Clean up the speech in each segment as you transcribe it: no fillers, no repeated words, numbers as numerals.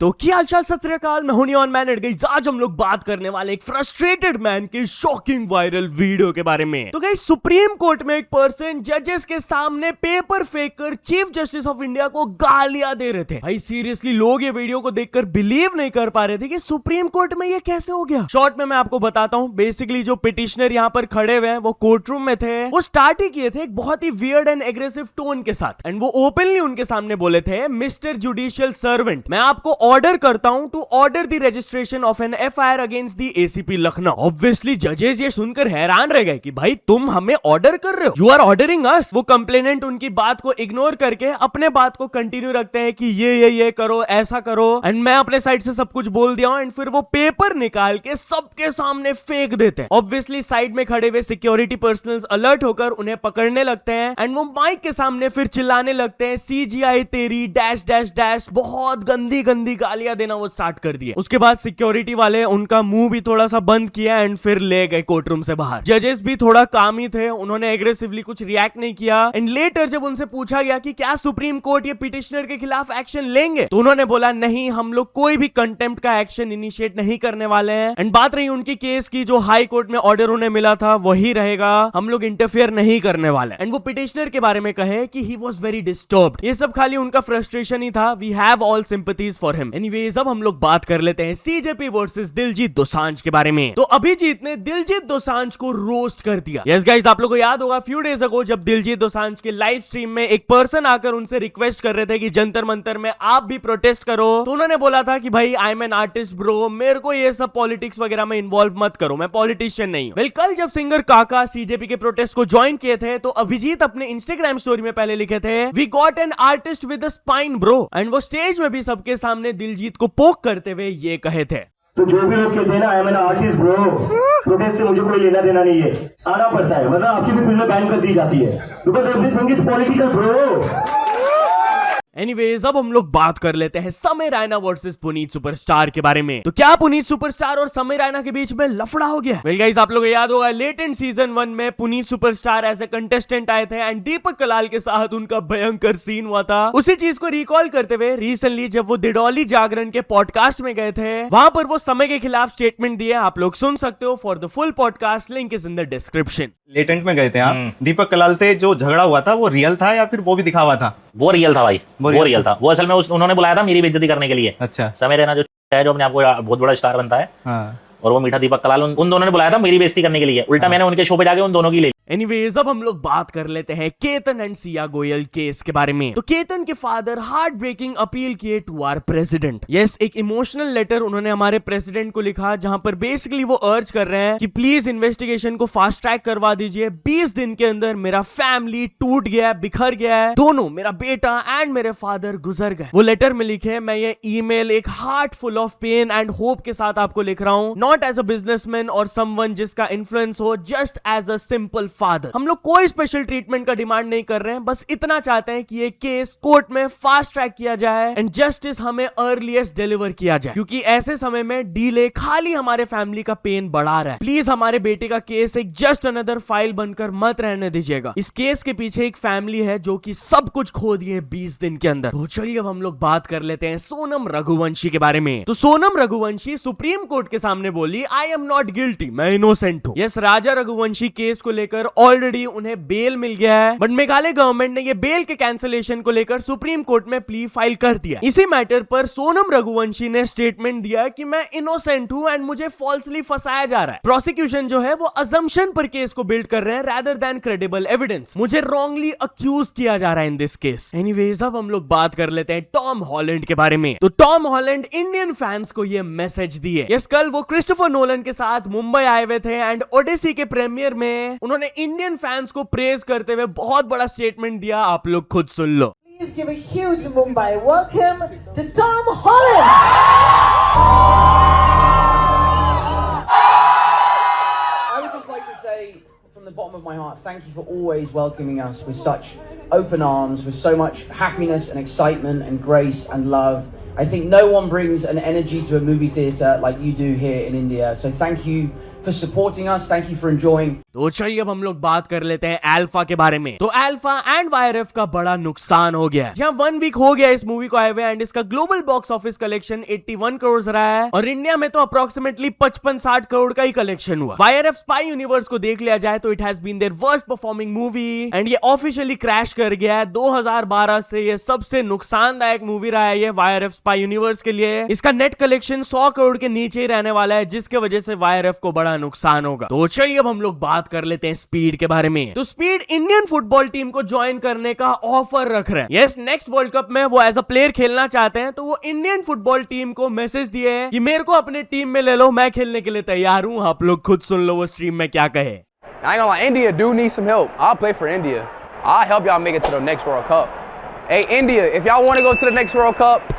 तो क्या हालचाल, सत श्री अकाल, मैं हूं नियॉन मैन एट गाइस। आज हम लोग बात करने वाले एक फ्रस्ट्रेटेड मैन के शॉकिंग वायरल वीडियो के बारे में। तो गाइस, सुप्रीम कोर्ट में एक पर्सन जजेस के सामने पेपर फेंक कर चीफ जस्टिस ऑफ इंडिया को गालियां दे रहे थे। भाई सीरियसली लोग ये वीडियो को देखकर बिलीव नहीं कर पा रहे थे कि सुप्रीम कोर्ट में ये कैसे हो गया। शॉर्ट में मैं आपको बताता हूँ। बेसिकली जो पिटिशनर यहाँ पर खड़े हुए हैं वो कोर्ट रूम में थे। वो स्टार्ट ही किए थे एक बहुत ही वियर्ड एंड एग्रेसिव टोन के साथ, एंड वो ओपनली उनके सामने बोले थे, मिस्टर जुडिशियल सर्वेंट, मैं आपको ऑर्डर करता हूं to order the registration of an FIR against the ACP Lucknow. Obviously जजेस ये सुनकर हैरान रह गए कि भाई तुम हमें ऑर्डर कर रहे हो, यू आर ऑर्डरिंग अस। वो कंप्लेनेंट उनकी बात को इग्नोर करके अपने बात को कंटिन्यू रखते हैं कि ये करो, ऐसा करो, एंड मैं अपने साइड से सब कुछ बोल दिया हूं। एंड फिर वो पेपर निकाल के सबके सामने फेंक देते हैं। ऑब्वियसली साइड में खड़े हुए सिक्योरिटी पर्सनल्स अलर्ट होकर उन्हें पकड़ने लगते हैं, एंड वो माइक के सामने फिर चिल्लाने लगते हैं, सीजीआई तेरी डैश डैश डैश, बहुत गंदी गंदी गालियां देना वो स्टार्ट कर दिए। उसके बाद सिक्योरिटी वाले उनका मुंह भी थोड़ा सा बंद किया एंड फिर ले गए कोर्ट रूम से बाहर। जजेस भी थोड़ा काम ही थे, उन्होंने एग्रेसिवली कुछ रिएक्ट नहीं किया। एंड लेटर जब उनसे पूछा गया कि क्या सुप्रीम कोर्ट ये पिटिशनर के खिलाफ एक्शन लेंगे, तो उन्होंने बोला नहीं, हम लोग कोई भी कंटेम्प्ट का एक्शन इनिशिएट नहीं करने वाले हैं। एंड बात रही उनकी केस की, जो हाई कोर्ट में ऑर्डर उन्हें मिला था वही रहेगा, हम लोग इंटरफेयर नहीं करने वाले। एंड वो पिटिशनर के बारे में कहे कि ही वाज वेरी डिस्टर्ब्ड। ये सब खाली उनका फ्रस्ट्रेशन ही था। We have all sympathies for him. Anyways, अब हम लोग बात कर लेते हैं सीजेपी वर्सेस दिलजीत दोसांझ के बारे में। तो अभिजीत ने दिलजीत दोसांझ को रोस्ट कर दिया। यस गाइस, आप लोगों को याद होगा फ्यू डेज अगो जब दिलजीत दोसांझ के लाइव स्ट्रीम में एक पर्सन आकर उनसे रिक्वेस्ट कर रहे थे कि जंतर मंतर में आप भी प्रोटेस्ट करो, तो उन्होंने बोला था कि भाई I am an artist bro, मेरे को ये सब पॉलिटिक्स वगैरह में इन्वॉल्व मत करो, मैं पॉलिटिशियन नहीं हूं। कल जब सिंगर काका सीजेपी के प्रोटेस्ट को ज्वाइन किए थे, तो अभिजीत अपने इंस्टाग्राम स्टोरी में पहले लिखे थे, we got an artist with a spine bro, and वो स्टेज में भी सबके सामने दिलजीत को पोक करते हुए ये कहे थे, तो जो भी लोग कहते हैं ना I am an artist bro, protest से मुझे कोई लेना देना नहीं है, आना पड़ता है, वरना आपकी भी फिल्में बैन कर दी जाती है, because everything is political bro. Anyways, अब हम लोग बात कर लेते हैं समय रैना वर्सेस पुनीत सुपरस्टार के बारे में। तो क्या पुनीत सुपरस्टार और समय रैना के बीच में लफड़ा हो गया? वेल गाइस, आप लोगों को याद होगा लेटेंट सीजन 1 में Puneet superstar as a contestant आए थे एंड दीपक कलाल के साथ उनका भयंकर सीन हुआ था। उसी चीज को रिकॉल करते हुए रिसेंटली जब वो दिडौली जागरण के पॉडकास्ट में गए थे, वहां पर वो समय के खिलाफ स्टेटमेंट दिए। आप लोग सुन सकते हो। For the full podcast link is in the description. Latent में गए थे आप। दीपक कलाल से जो झगड़ा हुआ था वो रियल था या फिर वो भी दिखावा था? वो रियल था भाई, वो रियल था। वो असल में उन्होंने बुलाया था मेरी बेइज्जती करने के लिए। अच्छा। समय रैना जो है, जो अपने आपको बहुत बड़ा स्टार बनता है, हाँ। और वो मीठा दीपक कलाल, उन दोनों ने बुलाया था मेरी बेइज्जती करने के लिए। उल्टा मैंने उनके शो पे जाके उन दोनों की ले। एनीवेज, अब हम लोग बात कर लेते हैं केतन एंड सिया गोयल केस के बारे में। तो केतन के फादर हार्ट ब्रेकिंग अपील किए टू आवर प्रेसिडेंट। यस, एक इमोशनल लेटर उन्होंने हमारे प्रेसिडेंट को लिखा, जहां पर बेसिकली वो अर्ज कर रहे हैं कि प्लीज इन्वेस्टिगेशन को फास्ट ट्रैक करवा दीजिए। 20 दिन के अंदर मेरा फैमिली टूट गया है, बिखर गया है, दोनों मेरा बेटा एंड मेरे फादर गुजर गए। वो लेटर में लिखे, मैं ये ईमेल एक heart full of pain and hope के साथ आपको लिख रहा हूं, नॉट एज अ बिजनेसमैन और समवन जिसका इन्फ्लुएंस हो, just as a simple father. हम लोग कोई स्पेशल ट्रीटमेंट का डिमांड नहीं कर रहे हैं, बस इतना चाहते हैं कि ये केस कोर्ट में फास्ट ट्रैक किया जाए एंड जस्टिस हमें अर्लीस्ट डिलीवर किया जाए, क्योंकि ऐसे समय में डीले खाली हमारे फैमिली का पेन बढ़ा रहा है। प्लीज हमारे बेटे का केस एक जस्ट अनदर फाइल बनकर मत रहने दीजिएगा। इस केस के पीछे एक फैमिली है जो कि सब कुछ खो दिए 20 दिन के अंदर। तो चलिए अब हम लोग बात कर लेते हैं सोनम रघुवंशी के बारे में। तो सोनम रघुवंशी सुप्रीम कोर्ट के सामने बोली, आई एम नॉट गिल्टी, मैं इनोसेंट हूं। यस, राजा रघुवंशी केस को लेकर ऑलरेडी उन्हें बेल मिल गया है, बट मेघालय गवर्नमेंट ने ये बेल के कैंसिलेशन को लेकर सुप्रीम कोर्ट में प्ली फाइल कर दिया। इसी मैटर पर सोनम रघुवंशी ने स्टेटमेंट दिया कि मैं इनोसेंट हूं एंड मुझे फॉल्सली फंसाया जा रहा है। प्रोसिक्यूशन जो है वो अजम्पशन पर केस को बिल्ड कर रहे हैं रादर देन क्रेडिबल एविडेंस। मुझे रॉन्गली अक्यूज किया जा रहा है इन दिस केस। एनीवेज, अब हम लोग बात कर लेते हैं टॉम हॉलैंड के बारे में। तो टॉम हॉलैंड इंडियन फैंस को ये मैसेज दिए। यस, कल वो क्रिस्टोफर नोलन के साथ मुंबई आए हुए थे एंड ओडिसी के प्रीमियर में उन्होंने इंडियन फैंस को प्रेज करते हुए बहुत बड़ा स्टेटमेंट दिया। आप लोग खुद सुन लो। Please give a huge Mumbai welcome to Tom Holland. I would just like to say from the bottom of my heart, thank you for always welcoming us with such open arms, with so much happiness and excitement and grace and love. I think no one brings an energy to a movie theatre like you do here in India. So thank you for supporting us. Thank you for enjoying. तो चलिए अब हम लोग बात कर लेते हैं alpha के बारे में। तो अल्फा एंड वाईआरएफ का बड़ा नुकसान हो गया है। जहां 1 वीक हो गया इस मूवी को आए हुए एंड इसका global box office collection 81 crore रहा है और इंडिया में तो अप्रोक्सीमेटली 55-60 करोड़ का ही कलेक्शन हुआ। वाईआरएफ स्पाई यूनिवर्स को देख लिया जाए तो it has been their worst performing movie and ये ऑफिशियली क्रैश कर गया है। 2012 से ये सबसे नुकसानदायक मूवी रहा है ये वाईआरएफ स्पाई यूनिवर्स के लिए। इसका नेट कलेक्शन 100 करोड़ के नीचे ही रहने वाला है जिसके वजह से वाईआरएफ को बड़ा नुकसान होगा। तो चलिए अब हम लोग बात कर लेते हैं स्पीड के बारे में। तो स्पीड इंडियन फुटबॉल टीम को ज्वाइन करने का ऑफर रख रहे हैं। यस, नेक्स्ट वर्ल्ड कप में वो एज अ प्लेयर खेलना चाहते हैं। तो वो इंडियन फुटबॉल टीम को मैसेज दिए हैं कि मेरे को अपने टीम में ले लो, मैं खेलने के लिए तैयार हूं। आप लोग खुद सुन लो वो स्ट्रीम में क्या कहे। I ain't gonna lie, India do need some help. I'll play for India. I'll help y'all make it to the next World Cup. Hey, India, if y'all want to go to the next World Cup,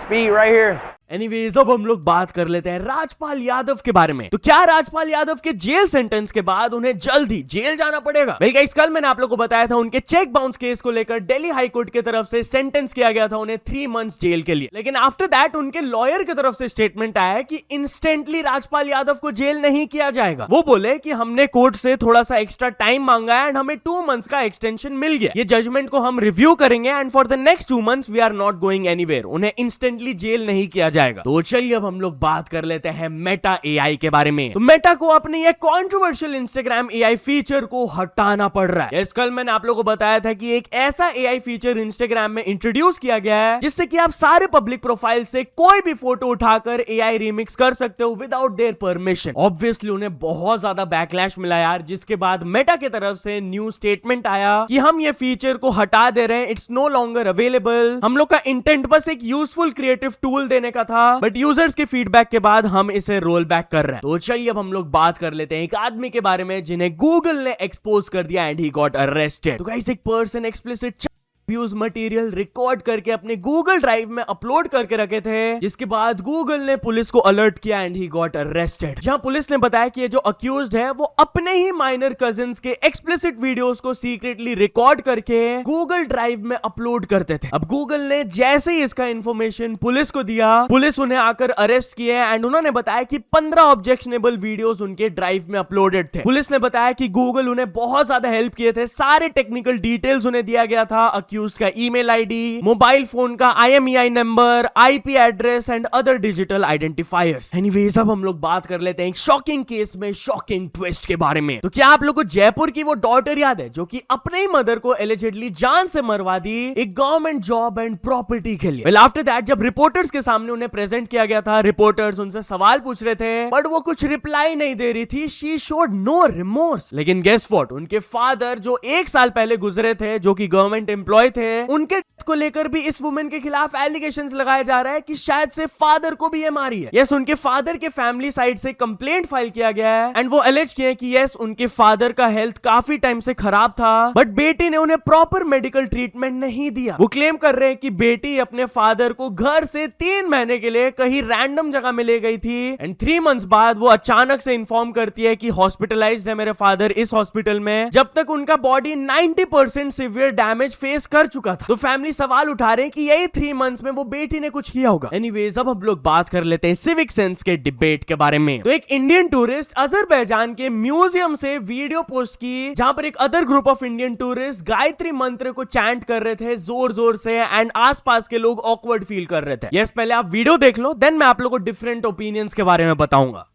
Speed right here. Anyways अब हम लोग बात कर लेते हैं राजपाल यादव के बारे में। तो क्या राजपाल यादव के जेल सेंटेंस के बाद उन्हें जल्द ही जेल जाना पड़ेगा? वेल गाइस, कल मैंने आप लोगों को बताया था उनके चेक बाउंस केस को लेकर दिल्ली हाई कोर्ट की तरफ से सेंटेंस किया गया था उन्हें 3 मंथ्स जेल के लिए। लेकिन आफ्टर दैट उनके लॉयर की तरफ से स्टेटमेंट आया कि इंस्टेंटली राजपाल यादव को जेल नहीं किया जाएगा। वो बोले कि हमने कोर्ट से थोड़ा सा एक्स्ट्रा टाइम मांगा है एंड हमें 2 मंथ्स का एक्सटेंशन मिल गया। ये जजमेंट को हम रिव्यू करेंगे and for the next 2 months we are not going anywhere. उन्हें इंस्टेंटली जेल नहीं किया जाएगा। तो चलिए अब हम लोग बात कर लेते हैं मेटा एआई के बारे में। तो मेटा को अपने ये कंट्रोवर्शियल इंस्टाग्राम एआई फीचर को हटाना पड़ रहा है। यस, कल मैंने आप लोगों को बताया था कि एक ऐसा एआई फीचर इंस्टाग्राम में इंट्रोड्यूस किया गया है जिससे कि आप सारे पब्लिक प्रोफाइल से कोई भी फोटो उठाकर एआई रिमिक्स कर सकते हो विदाउट देयर परमिशन। ऑब्वियसली उन्हें बहुत ज्यादा बैकलैश मिला यार, जिसके बाद मेटा की तरफ से न्यू स्टेटमेंट आया कि हम ये फीचर को हटा दे रहे हैं, इट्स नो लॉन्गर अवेलेबल। हम लोग का इंटेंट बस एक यूजफुल क्रिएटिव टूल देने का था, बट यूजर्स के फीडबैक के बाद हम इसे रोल बैक कर रहे हैं। तो चलिए अब हम लोग बात कर लेते हैं एक आदमी के बारे में जिन्हें गूगल ने एक्सपोज कर दिया एंड ही गॉट अरेस्टेड। तो गाइस, एक person explicit abuse material record करके अपने गूगल ड्राइव में अपलोड करके रखे थे, जिसके बाद गूगल ने पुलिस को अलर्ट किया एंड ही गॉट अरेस्टेड। जहां पुलिस ने बताया कि ये जो अक्यूज्ड है वो अपने ही माइनर कजिन्स के एक्सप्लिसिट वीडियोस को सीक्रेटली रिकॉर्ड करके गूगल ड्राइव में अपलोड करते थे। अब गूगल ने जैसे ही इसका इंफॉर्मेशन पुलिस को दिया, पुलिस उन्हें आकर अरेस्ट किए एंड उन्होंने बताया कि 15 ऑब्जेक्शनेबल वीडियोस उनके ड्राइव में अपलोडेड थे। पुलिस ने बताया कि गूगल उन्हें बहुत ज्यादा हेल्प किए थे, सारे टेक्निकल डिटेल्स उन्हें दिया गया था, का ईमेल आईडी, मोबाइल फोन का IMEI number, IP address and other digital identifiers. Anyways अब हम लोग बात कर लेते हैं एक शॉकिंग केस में शॉकिंग ट्विस्ट के बारे में। तो क्या आप लोग को जयपुर की वो डॉटर याद है जो कि अपने ही मदर को एलिजिडली जान से मरवा दी एक गवर्नमेंट जॉब एंड प्रॉपर्टी के लिए? वेल आफ्टर दैट जब रिपोर्टर्स के सामने उन्हें प्रेजेंट किया गया था, रिपोर्टर्स उनसे सवाल पूछ रहे थे बट वो कुछ रिप्लाई नहीं दे रही थी। She showed no remorse. लेकिन गेस व्हाट, उनके फादर जो 1 साल पहले गुजरे थे, जो कि गवर्नमेंट एम्प्लॉय थे, उनके को लेकर भी इस वुमेन के खिलाफ एलिगेशंस लगाया जा रहा है कि शायद से फादर को भी ये मारी है। यस, उनके फादर के फैमिली साइड से कंप्लेंट फाइल किया गया है एंड वो एलिज किए कि यस उनके फादर का हेल्थ काफी टाइम से खराब था बट बेटी ने उन्हें प्रॉपर मेडिकल ट्रीटमेंट नहीं दिया। वो क्लेम कर रहे हैं कि बेटी अपने फादर को घर से 3 महीने के लिए कहीं रैंडम जगह में ले गई थी एंड 3 मंथ्स बाद वो अचानक से इन्फॉर्म करती है कि हॉस्पिटलाइज्ड है मेरे फादर इस हॉस्पिटल में, जब तक उनका बॉडी 90% सीवियर डैमेज फेस कर चुका था। तो फैमिली सवाल उठा रहे हैं कि यही 3 मंथ्स में वो बेटी ने कुछ किया होगा। एनीवेज अब हम लोग बात कर लेते हैं सिविक सेंस के डिबेट के बारे में। तो एक इंडियन टूरिस्ट अजरबैजान के म्यूजियम से वीडियो पोस्ट की जहां पर एक other group of Indian tourist Gayatri मंत्र को चैंट कर रहे थे जोर जोर से एंड आसपास के लोग ऑकवर्ड फील कर रहे थे। यस, पहले आप वीडियो देख लो, देन मैं आप लोगों को डिफरेंट ओपिनियंस के बारे में बताऊंगा।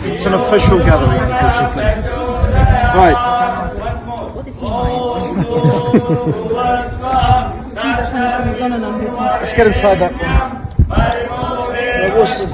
It's an official gathering, unfortunately. Right. Let's get inside that one. What's this?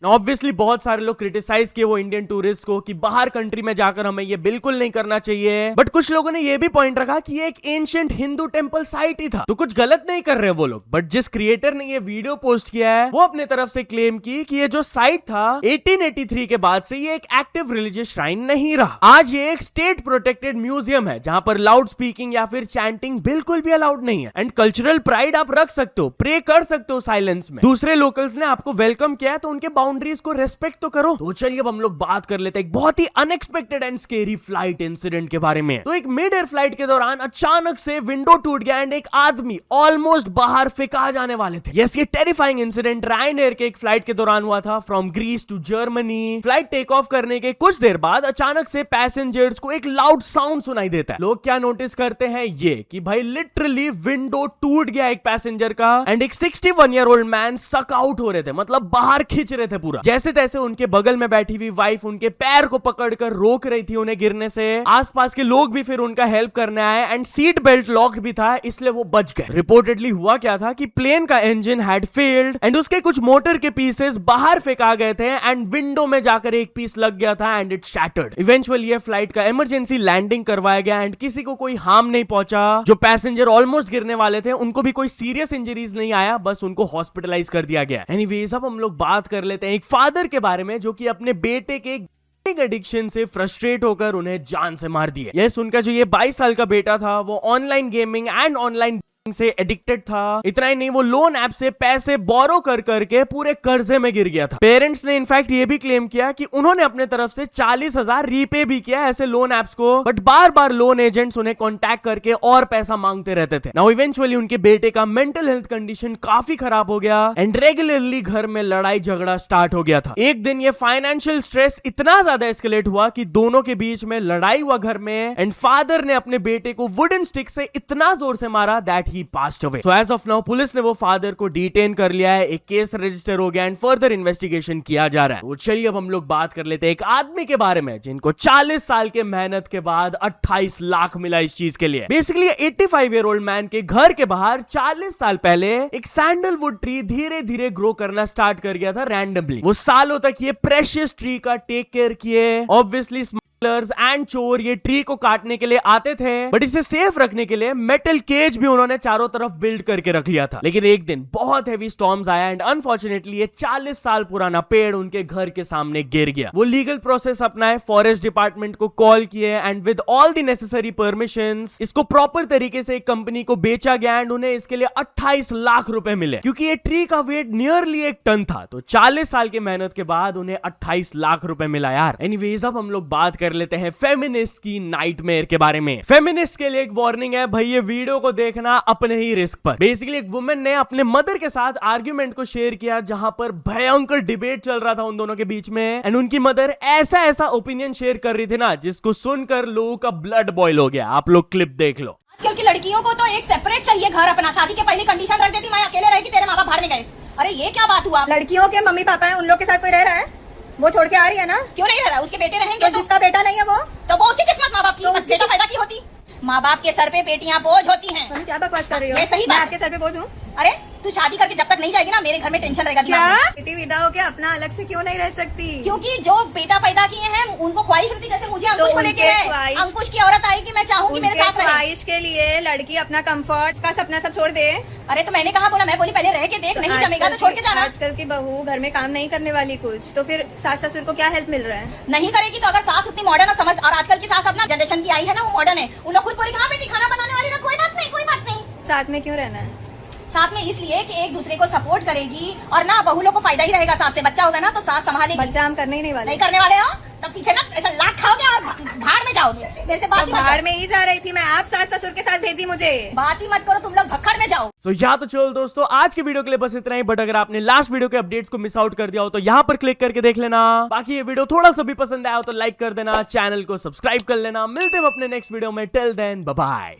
Obviously बहुत सारे लोग क्रिटिसाइज किए वो इंडियन टूरिस्ट को कि बाहर कंट्री में जाकर हमें ये बिल्कुल नहीं करना चाहिए, बट कुछ लोगों ने ये भी पॉइंट रखा कि ये एक एंशिएंट हिंदू टेंपल साइट ही था, तो कुछ गलत नहीं कर रहे वो लोग। बट जिस क्रिएटर ने ये वीडियो पोस्ट किया है वो अपने तरफ से क्लेम की कि ये जो साइट था 1883 के बाद से ये एक एक्टिव रिलीजियस श्राइन नहीं रहा। आज ये एक स्टेट प्रोटेक्टेड म्यूजियम है जहां पर लाउड स्पीकिंग या फिर चैंटिंग बिल्कुल भी अलाउड नहीं है एंड कल्चरल प्राइड आप रख सकते हो, प्रे कर सकते हो साइलेंस में। दूसरे लोकल्स ने आपको वेलकम किया है तो उनके बाउंड्रीज को रेस्पेक्ट तो करो। तो चलिए अब हम लोग बात कर लेते हैं एक बहुत ही unexpected and scary flight incident के बारे में। तो एक मिड एयर फ्लाइट के दौरान अचानक से विंडो टूट गया एंड एक आदमी ऑलमोस्ट बाहर फेंका जाने वाले थे। यस, ये टेरिफाइंग इंसिडेंट रायनएयर के एक फ्लाइट के दौरान हुआ था from Greece to Germany. Flight take off करने के कुछ देर बाद अचानक से पैसेंजर्स को एक लाउड साउंड सुनाई देता है। लोग क्या नोटिस करते हैं ये कि भाई लिटरली विंडो टूट गया एक पैसेंजर का एंड एक 61 year old man suck out हो रहे थे, मतलब बाहर खींच रहे थे पूरा। जैसे तैसे उनके बगल में बैठी हुई वाइफ उनके पैर को पकड़कर रोक रही थी उन्हें गिरने से। आसपास के लोग भी फिर उनका हेल्प करने आए एंड सीट बेल्ट लॉक्ड भी था, इसलिए वो बच गए। रिपोर्टेडली हुआ क्या था कि प्लेन का इंजन हैड फेल्ड एंड उसके कुछ मोटर के पीसेस बाहर फेंका गए थे एंड विंडो में जाकर एक पीस लग गया था एंड इट शैटर्ड। इवेंचुअली ये फ्लाइट का इमरजेंसी लैंडिंग करवाया गया एंड किसी को कोई हार्म नहीं पहुंचा। जो पैसेंजर ऑलमोस्ट गिरने वाले थे उनको भी कोई सीरियस इंजरीज नहीं आया, बस उनको हॉस्पिटलाइज कर दिया गया। एनीवेज अब हम लोग बात कर लेते हैं एक फादर के बारे में जो कि अपने बेटे के एडिक्शन से फ्रस्ट्रेट होकर उन्हें जान से मार दिए। यस, उनका जो ये 22 साल का बेटा था वो ऑनलाइन गेमिंग एंड ऑनलाइन से एडिक्टेड था। इतना ही नहीं, वो लोन ऐप से पैसे बोरो कर करके पूरे कर्जे में गिर गया था। पेरेंट्स ने इनफैक्ट ये भी क्लेम किया कि उन्होंने अपने तरफ से 40,000 रीपे भी किया ऐसे लोन ऐप्स को, but bar bar loan agents उन्हें कांटेक्ट करके और पैसा मांगते रहते थे। नाउ इवेंचुअली उनके बेटे का मेंटल हेल्थ कंडीशन काफी खराब हो गया एंड रेगुलरली घर में लड़ाई झगड़ा स्टार्ट हो गया था। एक दिन ये फाइनेंशियल स्ट्रेस इतना ज्यादा एस्केलेट हुआ कि दोनों के बीच में लड़ाई हुआ घर में एंड फादर ने अपने बेटे को वुडन स्टिक से इतना जोर से मारा that he passed away. So as of now police ने वो फादर को डिटेन कर लिया है, एक केस रजिस्टर हो गया एंड फर्दर इन्वेस्टिगेशन किया जा रहा है। तो चलिए अब हम लोग बात कर लेते हैं एक आदमी के बारे में जिनको 40 साल के मेहनत के बाद 28 लाख मिला इस चीज के लिए। बेसिकली 85 ईयर ओल्ड मैन के घर के बाहर 40 साल पहले एक सैंडलवुड ट्री धीरे धीरे ग्रो करना स्टार्ट कर गया था रैंडमली। वो सालों तक ये प्रेशियस ट्री का टेक केयर किए। ऑब्वियसली एंड चोर ये ट्री को काटने के लिए आते थे, बट इसे सेफ रखने के लिए मेटल केज भी उन्होंने चारों तरफ बिल्ड करके रख लिया था। लेकिन एक दिन बहुत हेवी स्टॉर्म्स आया एंड अनफॉर्चुनेटली ये 40 साल पुराना पेड़ उनके घर के सामने गिर गया। वो लीगल प्रोसेस अपनाए, फॉरेस्ट डिपार्टमेंट को कॉल किए and with all the necessary permissions इसको प्रॉपर तरीके से एक कंपनी को बेचा गया एंड उन्हें इसके लिए 28 लाख रुपए मिले। क्योंकि ये ट्री का वेट नियरली 1 टन था, तो 40 साल की मेहनत के बाद उन्हें 28 लाख रुपए मिला यार। एनीवेज अब हम लोग बात कर लेते हैं फेमिनिस्ट की नाइटमेयर के बारे में। फेमिनिस्ट के लिए एक वार्निंग है, भाई ये वीडियो को देखना अपने ही रिस्क पर। बेसिकली एक वुमेन ने अपने मदर के साथ आर्ग्यूमेंट को शेयर किया जहां पर भयंकर डिबेट चल रहा था उन दोनों के बीच में एंड उनकी मदर ऐसा ओपिनियन शेयर कर रही थी ना जिसको सुनकर लोगों का ब्लड बॉयल हो गया। आप लोग क्लिप देख लो। आजकल की लड़कियों को तो एक सेपरेट चाहिए घर अपना। शादी के पहले कंडीशन रख देती मैं अकेले रहेगी, तेरे माँ बाप बाहर में गए। अरे ये क्या बात हुआ? लड़कियों के मम्मी पापा है, उन लोग के साथ कोई रह रहा है? वो छोड़ के आ रही है ना? क्यों नहीं रह रहा? उसके बेटे रहेंगे तो जिसका बेटा नहीं है वो उसकी किस्मत माँ बाप की, बस बेटा पैदा की होती। माँ बाप के सर पे बेटियां बोझ होती हैं। तुम क्या बकवास कर रही हो? ये सही मैं बात। आपके सर पे बोझ हूँ? अरे तू शादी करके जब तक नहीं जाएगी ना मेरे घर में टेंशन रहेगा। क्या बेटी विदा हो के अपना अलग से क्यों नहीं रह सकती? क्योंकि जो बेटा पैदा किए हैं उनको ख्वाहिश होती जैसे मुझे अंकुश को लेके है। अंकुश की औरत आएगी, मैं चाहूंगी मेरे साथ रहे। ख्वाहिश के लिए लड़की अपना कंफर्ट का सपना सब छोड़ दे। अरे तो मैंने कहा बोला, मैं बोली पहले रह के देख, नहीं जमेगा तो छोड़ के जाना। आजकल की बहू घर में काम नहीं करने वाली कुछ, तो फिर सास ससुर को क्या हेल्प मिल रहा है? नहीं करेगी तो अगर सास उतनी मॉडर्न और समझ, और आजकल की सास अपना जनरेशन की आई है ना वो मॉडर्न है, उन लोग खुद बोलेगी हाँ बेटी खाना बनाने वाली ना, कोई बात नहीं कोई बात नहीं। साथ में क्यों रहना है? साथ में इसलिए कि एक दूसरे को सपोर्ट करेगी और ना बहू लोग को फायदा ही रहेगा। सास से बच्चा होगा ना तो सास संभालेगी। बच्चा हम करने ही नहीं वाले। नहीं करने वाले हो तब पीछे ना ऐसा लात खाओगे और भाड़ में जाओगे। मेरे से बात ही मत भाड़ करो। में ही जा रही थी मैं, आप सास ससुर के साथ भेजी मुझे। बात ही मत करो, तुम लोग भक्कड़ में जाओ। तो या तो चलो दोस्तों आज के वीडियो के लिए बस इतना ही, बट अगर आपने लास्ट वीडियो के अपडेट्स को मिस आउट कर दिया हो तो यहाँ पर क्लिक करके देख लेना। बाकी ये वीडियो थोड़ा सा भी पसंद आया हो तो लाइक कर देना, चैनल को सब्सक्राइब कर लेना। मिलते हैं अपने नेक्स्ट वीडियो में, टिल देन बाय बाय।